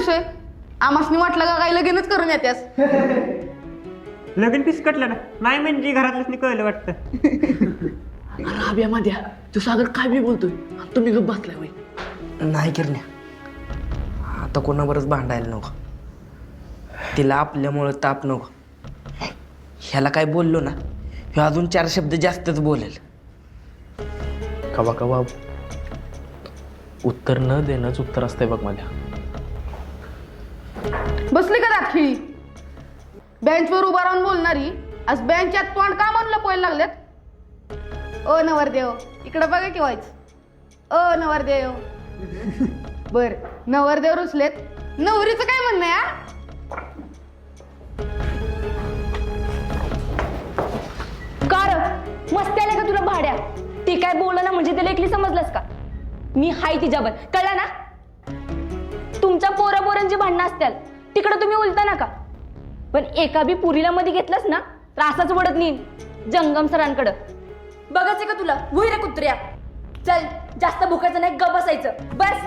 विषय? आमासनी वाटलं का काही लगीनच करून येत्यास? लगीन पिसकटलं ना नाही म्हणजे घरातल्याच कळलं वाटतं. अरे अभ्या माझ्या तू सागर काय बी बोलतोय तुम्ही गप्प बसलाय वय. नाही किरण्या, आता कोणाबरच भांडायला नको. तिला आपल्यामुळं ताप नको. ह्याला काय बोललो ना ह्यो अजून 4 शब्द जास्तच बोलेल. कवा कवा उत्तर न देणंच उत्तर असतंय बघ माझ्या. बसली का दात खिळी? बेंचवर उभा राहून बोलणारी आज बेंचच्यात तोंड का म्हणलं पोहायला लागलेत? ओ नवरदेव इकडं बघा की व्हायच. ओ नवरदेव. बर नवरदेव रुसलेत, नवरीचं काय म्हणणं या? कार मस्ती आल्या का तुला भाड्या? ती काय बोल ना म्हणजे त्याला एकली समजलंस का? मी हाय तिच्यावर कळलं ना? तुमच्या पोरांची भांडणं असतील तिकडं तुम्ही उलता नका, पण एका बी पुरीला मध्ये घेतलंस ना त्रासाच वडत नेईन जंगम सरांकडं. बघायचं का तुला? वैर कुत्र्या. चल जास्त भुकायचं नाही, गप बसायचं बस.